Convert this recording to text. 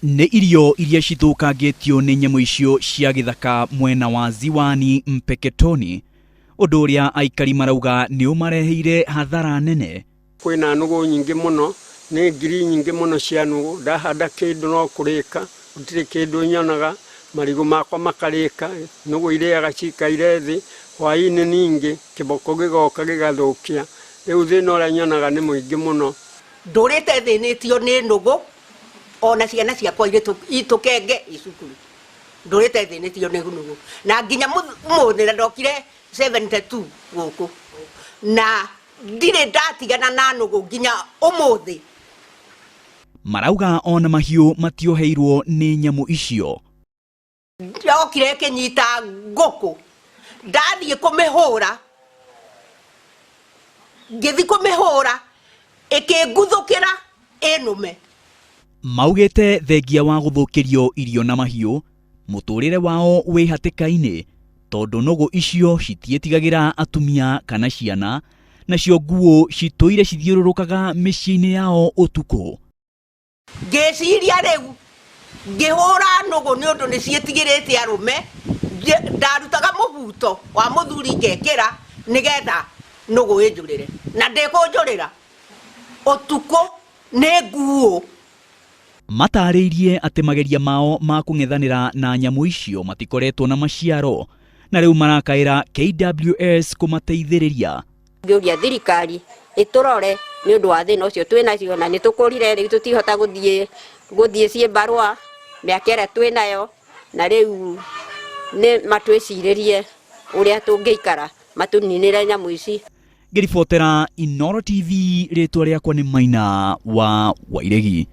Nĩ irio iria cithũkangĩtio nĩ nyamũ icio cia gĩthaka mwena wa Ziwani Mpeketoni, ũndũ ũrĩa aikari marauga nĩ ũmareheire hathara nene. Kwĩna nũgũ nyingĩ mũno, nĩ ngiri nyingĩ mũno cia nũgũ, ndahanda kĩndũ no kũrĩka, gũtirĩ kĩndũ nyonaga, marigũ makwa makarĩka, nũgũ irĩaga cikaire thĩ, hwaĩ-inĩ ningĩ kĩboko gĩgoka gĩgathũkia. Rĩu thĩna ũrĩa nyonaga nĩ mũingĩ mũno. Ndũrĩte thĩnĩtio nĩ nũgũ, ona ciana ciakwa itũkenge icukuru. Ndũrĩte thĩnĩtio nĩ nũgũ. Na nginya mũthĩ ndokire 72 gũkũ. Na ndirĩ ndatigana na nũgũ nginya ũmũthĩ. Marauga ona mahiũ matioheirwo nĩ nyamũ icio. Ndokire kĩnyita ngũkũ. Ndathiĩ kũmĩhũra. Ngĩthiĩ kũmĩhũra, ĩkĩnguthũkĩra ĩnũme. Maugĩte thengia wa gũthũkĩrio irio na mahiũ, mũtũrĩre wao wĩ hatĩka-inĩ, tondũ nũgũ icio citiĩtigagĩra atumia kana ciana, nacio nguo citũire cithiũrũrũkaga mĩciĩ-inĩ yao ũtukũ. Ngĩciria rĩu, ngĩhũra nũgũ nĩ ũndũ nĩ ciĩtigĩrĩte arũme, ndarutaga mũbuto wa mũthuri ngekĩra nĩgetha nũgũ ĩnjũrĩre. Na ndĩkũnjũrĩra, ũtukũ nĩ nguũ. Matarĩirie atĩ mageria mao ma kũng'ethanĩra na nyamũ icio matikoretwo na maciaro, na rĩu marakaĩra KWS kũmateithĩrĩria. Ngĩũria thirikari ĩtũrore nĩ ũndũ wa thĩna ũcio twĩnacio, na nĩ tũkũrire rĩu tũtihota gũthiĩ ciĩmbarũa mĩaka ĩrĩa twĩnayo, na rĩu nĩ matwĩcirĩrie ũrĩa tũngĩikara matũninĩre nyamũ ici. Ngĩribotera Inooro TV, rĩtwa rĩakwa nĩ Maina wa Wairegi.